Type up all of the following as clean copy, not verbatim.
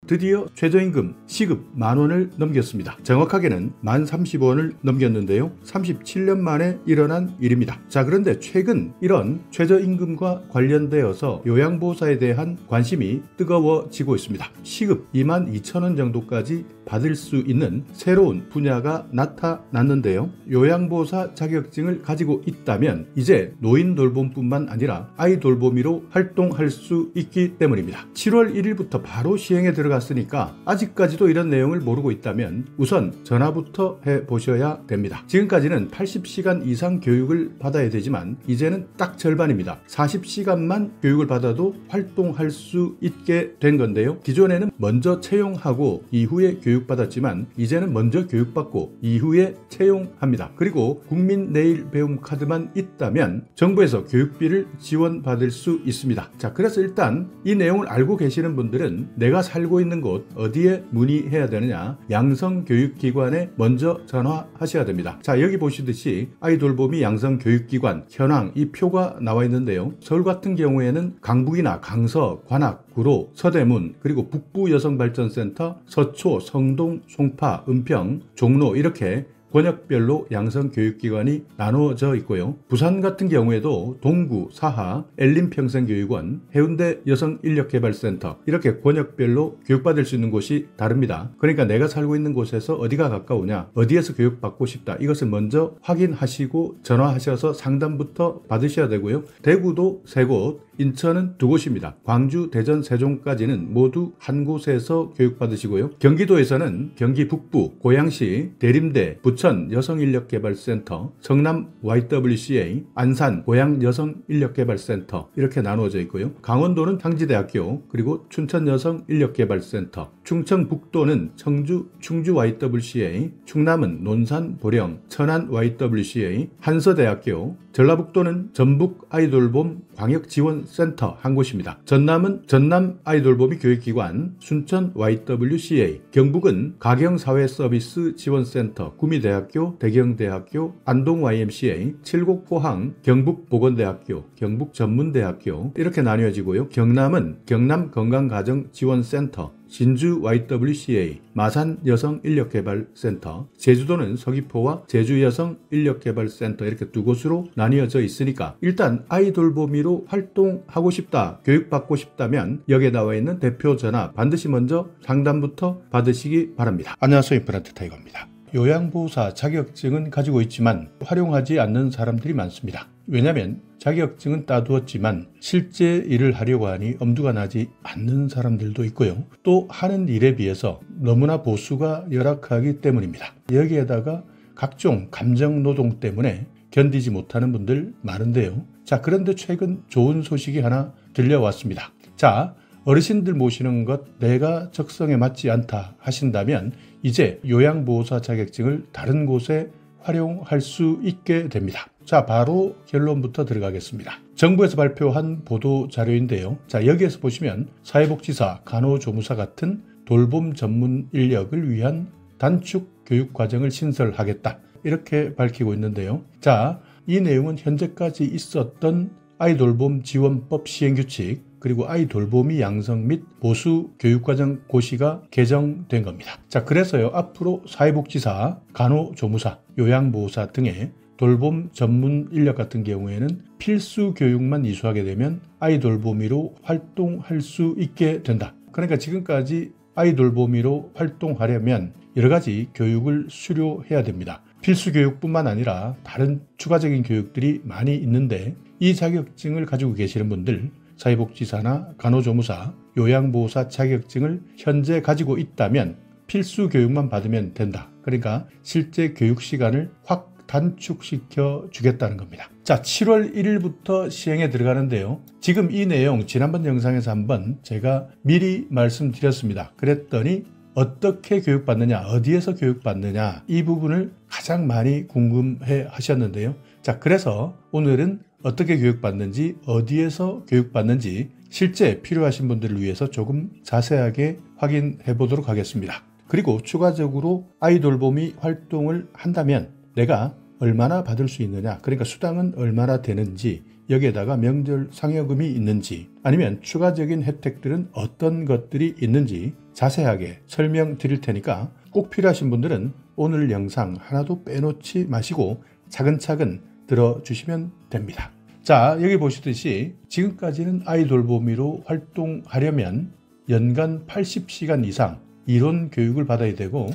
드디어 최저임금 시급 10,000원을 넘겼습니다. 정확하게는 1030원을 넘겼는데요. 37년 만에 일어난 일입니다. 자, 그런데 최근 이런 최저임금과 관련되어서 요양보호사에 대한 관심이 뜨거워지고 있습니다. 시급 22,000원 정도까지 받을 수 있는 새로운 분야가 나타났는데요. 요양보호사 자격증을 가지고 있다면 이제 노인 돌봄뿐만 아니라 아이 돌보미로 활동할 수 있기 때문입니다. 7월 1일부터 바로 시행에 들어갔으니까 아직까지도 이런 내용을 모르고 있다면 우선 전화부터 해보셔야 됩니다. 지금까지는 80시간 이상 교육을 받아야 되지만 이제는 딱 절반입니다. 40시간만 교육을 받아도 활동할 수 있게 된 건데요. 기존에는 먼저 채용하고 이후에 교육받았지만 이제는 먼저 교육받고 이후에 채용합니다. 그리고 국민 내일 배움 카드만 있다면 정부에서 교육비를 지원받을 수 있습니다. 자, 그래서 일단 이 내용을 알고 계시는 분들은 내가 살고 있는 곳 어디에 문의해야 되느냐, 양성교육기관에 먼저 전화하셔야 됩니다. 자, 여기 보시듯이 아이돌봄이 양성교육기관 현황 이 표가 나와 있는데요. 서울 같은 경우에는 강북이나 강서, 관악, 구로, 서대문, 그리고 북부여성발전센터, 서초, 성동, 송파, 은평, 종로 이렇게 권역별로 양성교육기관이 나누어져 있고요. 부산 같은 경우에도 동구, 사하, 엘림평생교육원, 해운대 여성인력개발센터 이렇게 권역별로 교육받을 수 있는 곳이 다릅니다. 그러니까 내가 살고 있는 곳에서 어디가 가까우냐, 어디에서 교육받고 싶다 이것을 먼저 확인하시고 전화하셔서 상담부터 받으셔야 되고요. 대구도 3곳, 인천은 2곳입니다. 광주, 대전, 세종까지는 모두 한 곳에서 교육받으시고요. 경기도에서는 경기 북부, 고양시, 대림대, 부천 여성인력개발센터, 성남 YWCA, 안산 고양여성인력개발센터 이렇게 나누어져 있고요. 강원도는 향지대학교, 그리고 춘천여성인력개발센터, 충청북도는 청주 충주 YWCA, 충남은 논산 보령, 천안 YWCA, 한서대학교, 전라북도는 전북 아이돌봄 광역지원센터 한 곳입니다. 전남은 전남 아이돌봄이 교육기관, 순천 YWCA, 경북은 가경사회서비스 지원센터, 구미대학교, 대경대학교, 안동 YMCA, 칠곡포항, 경북보건대학교, 경북전문대학교 이렇게 나뉘어지고요. 경남은 경남건강가정지원센터, 진주 YWCA, 마산 여성인력개발센터, 제주도는 서귀포와 제주여성인력개발센터 이렇게 2곳으로 나뉘어져 있으니까 일단 아이돌보미로 활동하고 싶다, 교육받고 싶다면 여기에 나와 있는 대표 전화 반드시 먼저 상담부터 받으시기 바랍니다. 안녕하세요, 임플란트 타이거입니다. 요양보호사 자격증은 가지고 있지만 활용하지 않는 사람들이 많습니다. 왜냐하면 자격증은 따두었지만 실제 일을 하려고 하니 엄두가 나지 않는 사람들도 있고요. 또 하는 일에 비해서 너무나 보수가 열악하기 때문입니다. 여기에다가 각종 감정노동 때문에 견디지 못하는 분들 많은데요. 자, 그런데 최근 좋은 소식이 하나 들려왔습니다. 자, 어르신들 모시는 것 내가 적성에 맞지 않다 하신다면 이제 요양보호사 자격증을 다른 곳에 활용할 수 있게 됩니다. 자, 바로 결론부터 들어가겠습니다. 정부에서 발표한 보도자료인데요. 자, 여기에서 보시면 사회복지사, 간호조무사 같은 돌봄 전문 인력을 위한 단축 교육과정을 신설하겠다 이렇게 밝히고 있는데요. 자, 이 내용은 현재까지 있었던 아이돌봄 지원법 시행규칙 그리고 아이돌보미 양성 및 보수 교육과정 고시가 개정된 겁니다. 자, 그래서요 앞으로 사회복지사, 간호조무사, 요양보호사 등의 돌봄 전문 인력 같은 경우에는 필수 교육만 이수하게 되면 아이돌보미로 활동할 수 있게 된다. 그러니까 지금까지 아이돌보미로 활동하려면 여러 가지 교육을 수료해야 됩니다. 필수 교육뿐만 아니라 다른 추가적인 교육들이 많이 있는데 이 자격증을 가지고 계시는 분들 사회복지사나 간호조무사, 요양보호사 자격증을 현재 가지고 있다면 필수 교육만 받으면 된다. 그러니까 실제 교육 시간을 확 단축시켜 주겠다는 겁니다. 자, 7월 1일부터 시행에 들어가는데요. 지금 이 내용 지난번 영상에서 한번 제가 미리 말씀드렸습니다. 그랬더니 어떻게 교육받느냐, 어디에서 교육받느냐 이 부분을 가장 많이 궁금해 하셨는데요. 자, 그래서 오늘은 어떻게 교육받는지, 어디에서 교육받는지 실제 필요하신 분들을 위해서 조금 자세하게 확인해 보도록 하겠습니다. 그리고 추가적으로 아이돌보미 활동을 한다면 내가 얼마나 받을 수 있느냐, 그러니까 수당은 얼마나 되는지 여기에다가 명절 상여금이 있는지 아니면 추가적인 혜택들은 어떤 것들이 있는지 자세하게 설명드릴 테니까 꼭 필요하신 분들은 오늘 영상 하나도 빼놓지 마시고 차근차근 들어주시면 됩니다. 자, 여기 보시듯이 지금까지는 아이돌보미로 활동하려면 연간 80시간 이상 이론 교육을 받아야 되고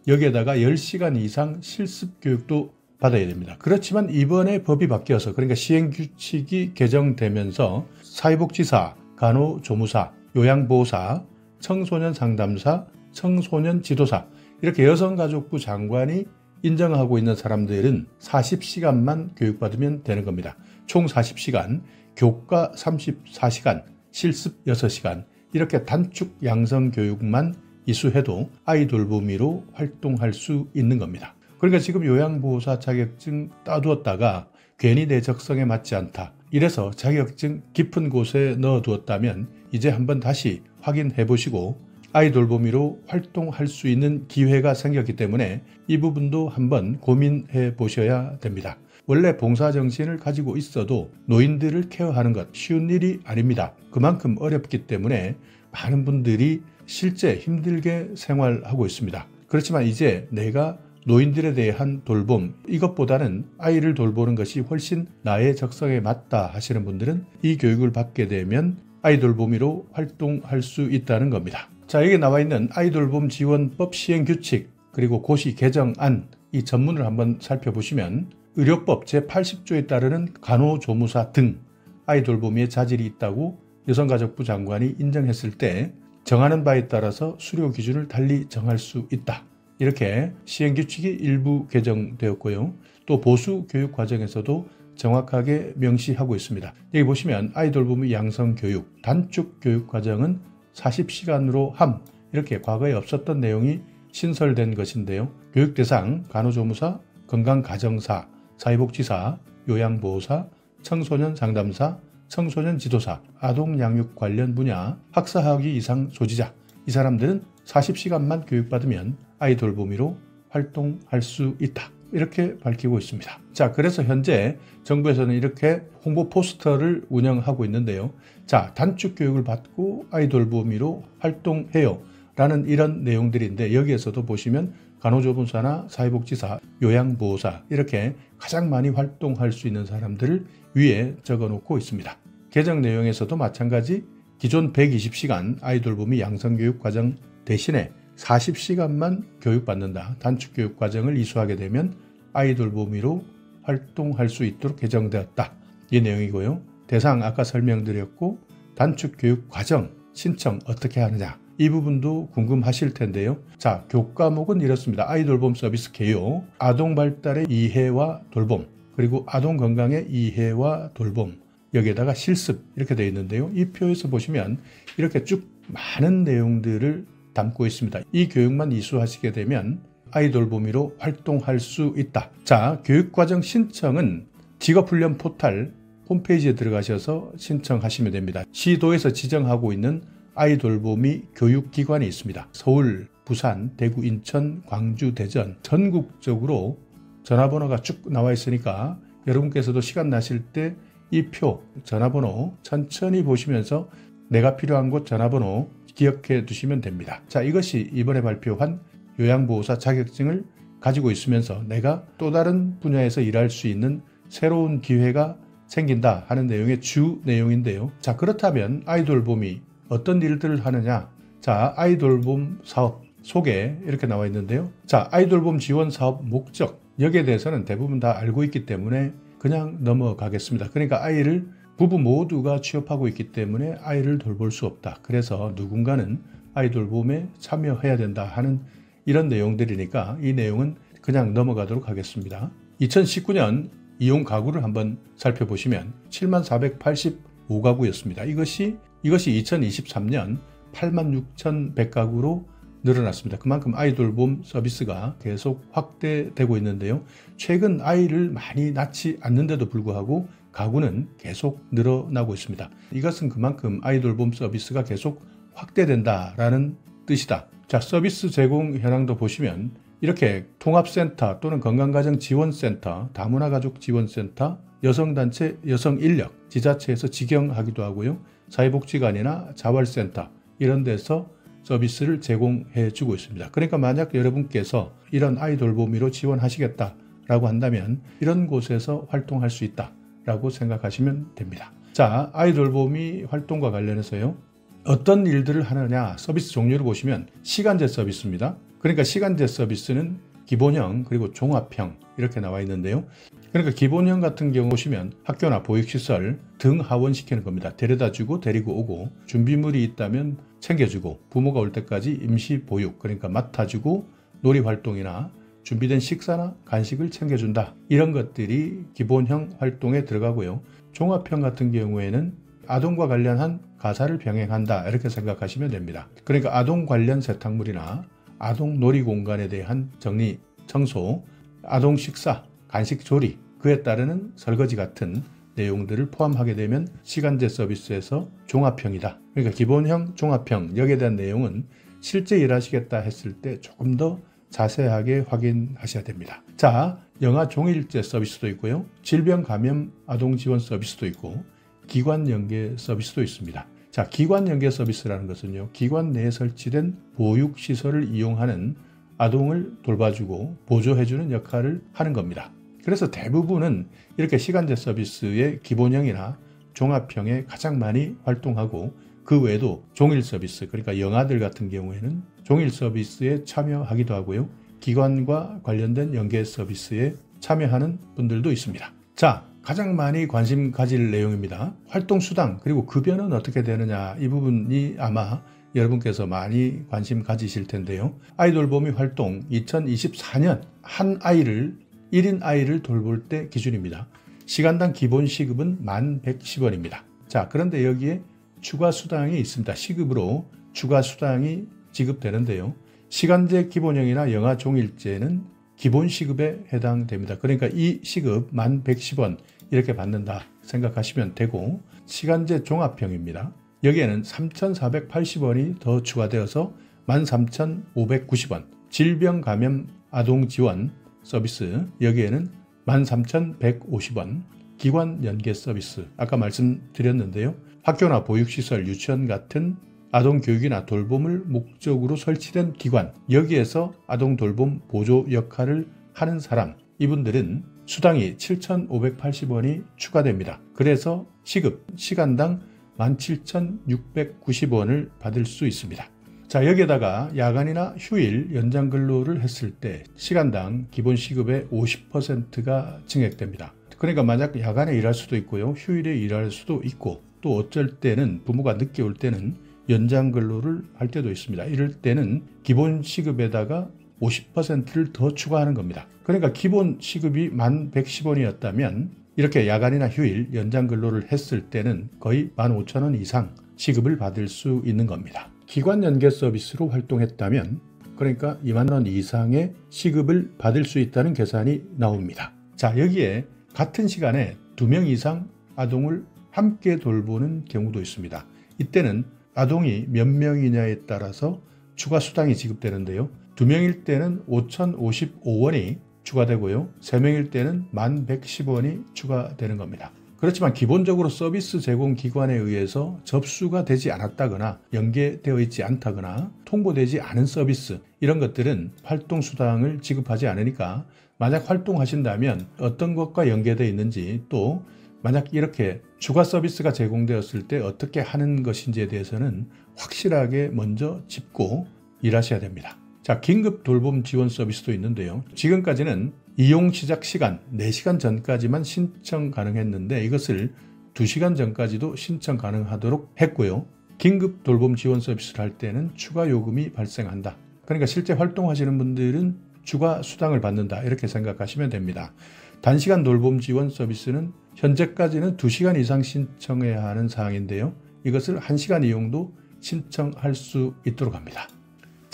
여기에다가 10시간 이상 실습 교육도 받아야 됩니다. 그렇지만 이번에 법이 바뀌어서 그러니까 시행규칙이 개정되면서 사회복지사, 간호조무사, 요양보호사, 청소년 상담사, 청소년 지도사 이렇게 여성가족부 장관이 인정하고 있는 사람들은 40시간만 교육받으면 되는 겁니다. 총 40시간, 교과 34시간, 실습 6시간 이렇게 단축 양성 교육만 이수해도 아이돌보미로 활동할 수 있는 겁니다. 그러니까 지금 요양보호사 자격증 따두었다가 괜히 내 적성에 맞지 않다. 이래서 자격증 깊은 곳에 넣어두었다면 이제 한번 다시 확인해 보시고 아이돌보미로 활동할 수 있는 기회가 생겼기 때문에 이 부분도 한번 고민해 보셔야 됩니다. 원래 봉사정신을 가지고 있어도 노인들을 케어하는 것 쉬운 일이 아닙니다. 그만큼 어렵기 때문에 많은 분들이 실제 힘들게 생활하고 있습니다. 그렇지만 이제 내가 노인들에 대한 돌봄 이것보다는 아이를 돌보는 것이 훨씬 나의 적성에 맞다 하시는 분들은 이 교육을 받게 되면 아이돌보미로 활동할 수 있다는 겁니다. 자, 여기 나와 있는 아이돌봄 지원법 시행규칙 그리고 고시 개정안 이 전문을 한번 살펴보시면 의료법 제80조에 따르는 간호조무사 등 아이돌보미에 자질이 있다고 여성가족부 장관이 인정했을 때 정하는 바에 따라서 수료 기준을 달리 정할 수 있다. 이렇게 시행규칙이 일부 개정되었고요. 또 보수 교육 과정에서도 정확하게 명시하고 있습니다. 여기 보시면 아이돌보미 양성교육, 단축 교육 과정은 40시간으로 함 이렇게 과거에 없었던 내용이 신설된 것인데요. 교육 대상 간호조무사, 건강가정사, 사회복지사, 요양보호사, 청소년 상담사, 청소년 지도사, 아동양육 관련 분야 학사학위 이상 소지자 이 사람들은 40시간만 교육받으면 아이돌보미로 활동할 수 있다. 이렇게 밝히고 있습니다. 자, 그래서 현재 정부에서는 이렇게 홍보 포스터를 운영하고 있는데요. 자, 단축 교육을 받고 아이돌보미로 활동해요. 라는 이런 내용들인데 여기에서도 보시면 간호조무사나 사회복지사, 요양보호사 이렇게 가장 많이 활동할 수 있는 사람들을 위에 적어놓고 있습니다. 개정 내용에서도 마찬가지 기존 120시간 아이돌보미 양성교육 과정 대신에 40시간만 교육받는다. 단축 교육 과정을 이수하게 되면 아이돌보미로 활동할 수 있도록 개정되었다. 이 내용이고요. 대상 아까 설명드렸고 단축 교육 과정 신청 어떻게 하느냐 이 부분도 궁금하실 텐데요. 자, 교과목은 이렇습니다. 아이돌봄 서비스 개요, 아동 발달의 이해와 돌봄, 그리고 아동 건강의 이해와 돌봄, 여기에다가 실습 이렇게 되어 있는데요. 이 표에서 보시면 이렇게 쭉 많은 내용들을 담고 있습니다. 이 교육만 이수하시게 되면 아이돌보미로 활동할 수 있다. 자, 교육과정 신청은 직업훈련 포털 홈페이지에 들어가셔서 신청하시면 됩니다. 시도에서 지정하고 있는 아이돌보미 교육기관이 있습니다. 서울, 부산, 대구, 인천, 광주, 대전 전국적으로 전화번호가 쭉 나와 있으니까 여러분께서도 시간 나실 때 이 표 전화번호 천천히 보시면서 내가 필요한 곳 전화번호 기억해 두시면 됩니다. 자, 이것이 이번에 발표한 요양보호사 자격증을 가지고 있으면서 내가 또 다른 분야에서 일할 수 있는 새로운 기회가 생긴다 하는 내용의 주 내용인데요. 자, 그렇다면 아이돌봄이 어떤 일들을 하느냐? 자, 아이돌봄 사업 소개 이렇게 나와 있는데요. 자, 아이돌봄 지원 사업 목적 여기에 대해서는 대부분 다 알고 있기 때문에 그냥 넘어가겠습니다. 그러니까 아이를 부부 모두가 취업하고 있기 때문에 아이를 돌볼 수 없다. 그래서 누군가는 아이돌봄에 참여해야 된다 하는 이런 내용들이니까 이 내용은 그냥 넘어가도록 하겠습니다. 2019년 이용 가구를 한번 살펴보시면 74,485가구였습니다. 이것이 2023년 86,100가구로 늘어났습니다. 그만큼 아이돌봄 서비스가 계속 확대되고 있는데요. 최근 아이를 많이 낳지 않는데도 불구하고 가구는 계속 늘어나고 있습니다. 이것은 그만큼 아이돌봄 서비스가 계속 확대된다라는 뜻이다. 자, 서비스 제공 현황도 보시면 이렇게 통합센터 또는 건강가정지원센터, 다문화가족지원센터, 여성단체, 여성인력, 지자체에서 직영하기도 하고요. 사회복지관이나 자활센터 이런 데서 서비스를 제공해 주고 있습니다. 그러니까 만약 여러분께서 이런 아이 돌보미로 지원하시겠다라고 한다면 이런 곳에서 활동할 수 있다라고 생각하시면 됩니다. 자, 아이 돌보미 활동과 관련해서요. 어떤 일들을 하느냐, 서비스 종류를 보시면 시간제 서비스입니다. 그러니까 시간제 서비스는 기본형 그리고 종합형 이렇게 나와 있는데요. 그러니까 기본형 같은 경우 보시면 학교나 보육시설 등 하원시키는 겁니다. 데려다주고 데리고 오고 준비물이 있다면 챙겨주고 부모가 올 때까지 임시 보육 그러니까 맡아주고 놀이활동이나 준비된 식사나 간식을 챙겨준다. 이런 것들이 기본형 활동에 들어가고요. 종합형 같은 경우에는 아동과 관련한 가사를 병행한다 이렇게 생각하시면 됩니다. 그러니까 아동 관련 세탁물이나 아동 놀이공간에 대한 정리, 청소, 아동 식사, 간식 조리, 그에 따르는 설거지 같은 내용들을 포함하게 되면 시간제 서비스에서 종합형이다. 그러니까 기본형, 종합형 여기에 대한 내용은 실제 일하시겠다 했을 때 조금 더 자세하게 확인하셔야 됩니다. 자, 영아 종일제 서비스도 있고요. 질병 감염 아동 지원 서비스도 있고 기관 연계 서비스도 있습니다. 자, 기관 연계 서비스라는 것은요. 기관 내에 설치된 보육시설을 이용하는 아동을 돌봐주고 보조해주는 역할을 하는 겁니다. 그래서 대부분은 이렇게 시간제 서비스의 기본형이나 종합형에 가장 많이 활동하고 그 외에도 종일 서비스, 그러니까 영아들 같은 경우에는 종일 서비스에 참여하기도 하고요. 기관과 관련된 연계 서비스에 참여하는 분들도 있습니다. 자, 가장 많이 관심 가질 내용입니다. 활동수당 그리고 급여는 어떻게 되느냐 이 부분이 아마 여러분께서 많이 관심 가지실 텐데요. 아이돌보미 활동 2024년 한 아이를 1인 아이를 돌볼 때 기준입니다. 시간당 기본 시급은 1110원입니다. 자, 그런데 여기에 추가 수당이 있습니다. 시급으로 추가 수당이 지급되는데요. 시간제 기본형이나 영아 종일제는 기본 시급에 해당됩니다. 그러니까 이 시급 1110원 이렇게 받는다 생각하시면 되고 시간제 종합형입니다. 여기에는 3,480원이 더 추가되어서 13,590원 질병 감염 아동 지원 서비스 여기에는 13,150원 기관 연계 서비스 아까 말씀드렸는데요. 학교나 보육시설, 유치원 같은 아동 교육이나 돌봄을 목적으로 설치된 기관 여기에서 아동 돌봄 보조 역할을 하는 사람 이분들은 수당이 7,580원이 추가됩니다. 그래서 시급 시간당 17,690원을 받을 수 있습니다. 자, 여기에다가 야간이나 휴일 연장 근로를 했을 때 시간당 기본 시급의 50%가 증액됩니다. 그러니까 만약 야간에 일할 수도 있고요. 휴일에 일할 수도 있고 또 어쩔 때는 부모가 늦게 올 때는 연장 근로를 할 때도 있습니다. 이럴 때는 기본 시급에다가 50%를 더 추가하는 겁니다. 그러니까 기본 시급이 1110원이었다면 이렇게 야간이나 휴일 연장 근로를 했을 때는 거의 15,000원 이상 시급을 받을 수 있는 겁니다. 기관 연계 서비스로 활동했다면 그러니까 2만 원 이상의 시급을 받을 수 있다는 계산이 나옵니다. 자, 여기에 같은 시간에 2명 이상 아동을 함께 돌보는 경우도 있습니다. 이때는 아동이 몇 명이냐에 따라서 추가 수당이 지급되는데요. 2명일 때는 5,055원이 추가되고요. 3명일 때는 1110원이 추가되는 겁니다. 그렇지만 기본적으로 서비스 제공 기관에 의해서 접수가 되지 않았다거나 연계되어 있지 않다거나 통보되지 않은 서비스 이런 것들은 활동수당을 지급하지 않으니까 만약 활동하신다면 어떤 것과 연계되어 있는지 또 만약 이렇게 추가 서비스가 제공되었을 때 어떻게 하는 것인지에 대해서는 확실하게 먼저 짚고 일하셔야 됩니다. 자, 긴급 돌봄 지원 서비스도 있는데요. 지금까지는 이용 시작 시간 4시간 전까지만 신청 가능했는데 이것을 2시간 전까지도 신청 가능하도록 했고요. 긴급 돌봄 지원 서비스를 할 때는 추가 요금이 발생한다. 그러니까 실제 활동하시는 분들은 추가 수당을 받는다 이렇게 생각하시면 됩니다. 단시간 돌봄 지원 서비스는 현재까지는 2시간 이상 신청해야 하는 사항인데요. 이것을 1시간 이용도 신청할 수 있도록 합니다.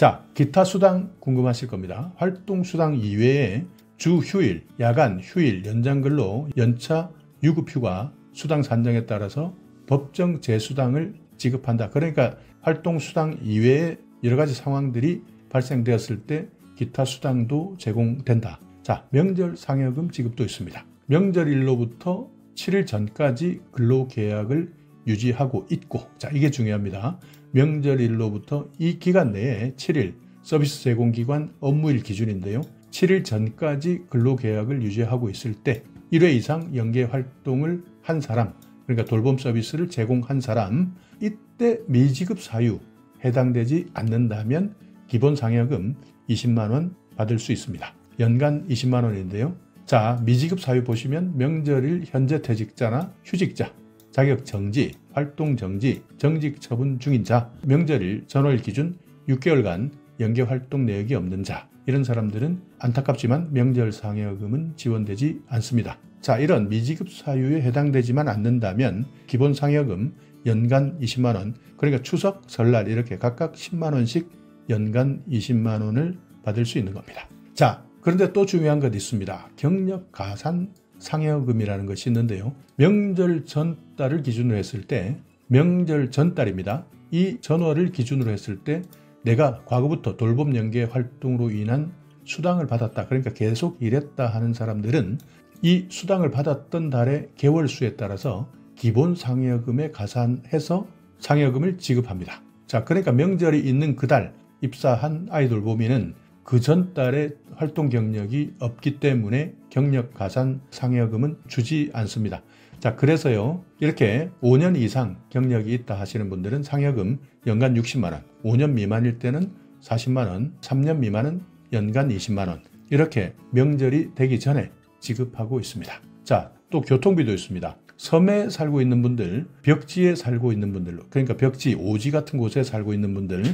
자, 기타 수당 궁금하실 겁니다. 활동 수당 이외에 주 휴일, 야간, 휴일, 연장 근로, 연차, 유급휴가, 수당 산정에 따라서 법정 재수당을 지급한다. 그러니까 활동 수당 이외에 여러 가지 상황들이 발생되었을 때 기타 수당도 제공된다. 자, 명절 상여금 지급도 있습니다. 명절일로부터 7일 전까지 근로계약을 유지하고 있고, 자, 이게 중요합니다. 명절일로부터 이 기간 내에 7일 서비스 제공기관 업무일 기준인데요. 7일 전까지 근로계약을 유지하고 있을 때 1회 이상 연계 활동을 한 사람, 그러니까 돌봄 서비스를 제공한 사람, 이때 미지급 사유 해당되지 않는다면 기본 상여금 20만 원 받을 수 있습니다. 연간 20만 원인데요. 자, 미지급 사유 보시면 명절일 현재 퇴직자나 휴직자, 자격 정지, 활동 정지, 정직 처분 중인 자, 명절일 전월 기준 6개월간 연계 활동 내역이 없는 자, 이런 사람들은 안타깝지만 명절 상여금은 지원되지 않습니다. 자, 이런 미지급 사유에 해당되지만 않는다면 기본 상여금 연간 20만 원, 그러니까 추석, 설날 이렇게 각각 10만 원씩 연간 20만 원을 받을 수 있는 겁니다. 자, 그런데 또 중요한 것 있습니다. 경력 가산 상여금이라는 것이 있는데요. 명절 전달을 기준으로 했을 때, 명절 전달입니다. 이 전월을 기준으로 했을 때 내가 과거부터 돌봄 연계 활동으로 인한 수당을 받았다, 그러니까 계속 일했다 하는 사람들은 이 수당을 받았던 달의 개월수에 따라서 기본 상여금에 가산해서 상여금을 지급합니다. 자, 그러니까 명절이 있는 그달 입사한 아이돌봄이는 그 전달에 활동 경력이 없기 때문에 경력 가산 상여금은 주지 않습니다. 자, 그래서요, 이렇게 5년 이상 경력이 있다 하시는 분들은 상여금 연간 60만 원, 5년 미만일 때는 40만 원, 3년 미만은 연간 20만 원, 이렇게 명절이 되기 전에 지급하고 있습니다. 자, 또 교통비도 있습니다. 섬에 살고 있는 분들, 벽지에 살고 있는 분들, 그러니까 벽지, 오지 같은 곳에 살고 있는 분들,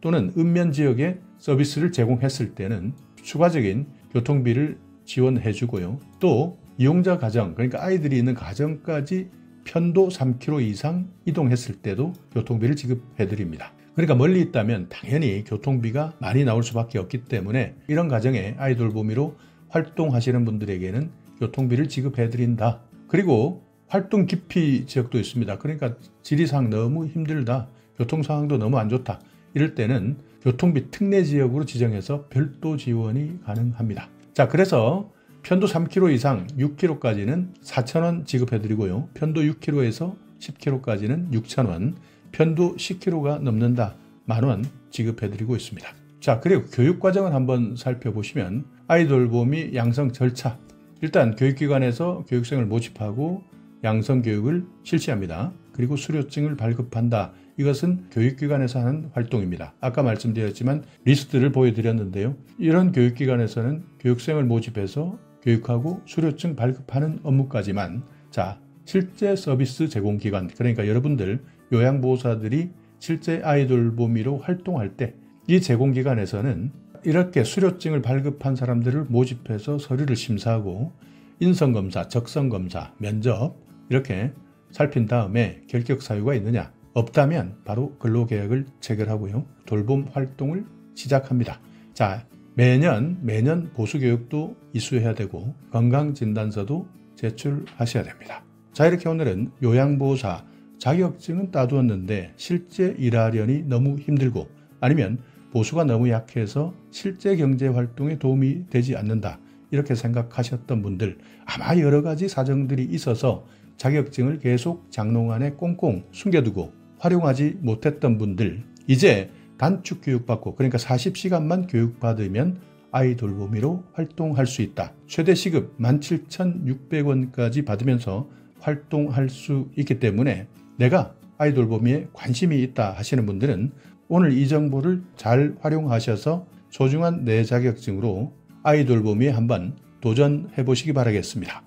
또는 읍면 지역에 서비스를 제공했을 때는 추가적인 교통비를 지원해 주고요. 또 이용자 가정, 그러니까 아이들이 있는 가정까지 편도 3km 이상 이동했을 때도 교통비를 지급해 드립니다. 그러니까 멀리 있다면 당연히 교통비가 많이 나올 수밖에 없기 때문에 이런 가정에 아이돌봄이로 활동하시는 분들에게는 교통비를 지급해 드린다. 그리고 활동 기피 지역도 있습니다. 그러니까 지리상 너무 힘들다, 교통 상황도 너무 안 좋다, 이럴 때는 교통비 특례 지역으로 지정해서 별도 지원이 가능합니다. 자, 그래서 편도 3km 이상 6km까지는 4,000원 지급해드리고요. 편도 6km에서 10km까지는 6,000원, 편도 10km가 넘는다, 만원 지급해드리고 있습니다. 자, 그리고 교육과정을 한번 살펴보시면 아이돌봄이 양성 절차, 일단 교육기관에서 교육생을 모집하고 양성교육을 실시합니다. 그리고 수료증을 발급한다. 이것은 교육기관에서 하는 활동입니다. 아까 말씀드렸지만 리스트를 보여드렸는데요. 이런 교육기관에서는 교육생을 모집해서 교육하고 수료증 발급하는 업무까지만, 자, 실제 서비스 제공기관, 그러니까 여러분들 요양보호사들이 실제 아이돌봄이로 활동할 때 이 제공기관에서는 이렇게 수료증을 발급한 사람들을 모집해서 서류를 심사하고 인성검사, 적성검사, 면접 이렇게 살핀 다음에 결격 사유가 있느냐, 없다면 바로 근로계약을 체결하고요. 돌봄 활동을 시작합니다. 자, 매년 보수교육도 이수해야 되고 건강진단서도 제출하셔야 됩니다. 자, 이렇게 오늘은 요양보호사 자격증은 따두었는데 실제 일하려니 너무 힘들고, 아니면 보수가 너무 약해서 실제 경제활동에 도움이 되지 않는다, 이렇게 생각하셨던 분들, 아마 여러 가지 사정들이 있어서 자격증을 계속 장롱 안에 꽁꽁 숨겨두고 활용하지 못했던 분들, 이제 단축 교육받고, 그러니까 40시간만 교육받으면 아이돌봄이로 활동할 수 있다. 최대 시급 17,600원까지 받으면서 활동할 수 있기 때문에 내가 아이돌봄이에 관심이 있다 하시는 분들은 오늘 이 정보를 잘 활용하셔서 소중한 내 자격증으로 아이돌봄이에 한번 도전해 보시기 바라겠습니다.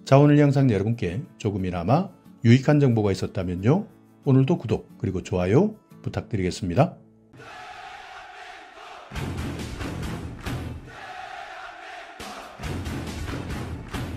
자, 오늘 영상 여러분께 조금이나마 유익한 정보가 있었다면요, 오늘도 구독 그리고 좋아요 부탁드리겠습니다.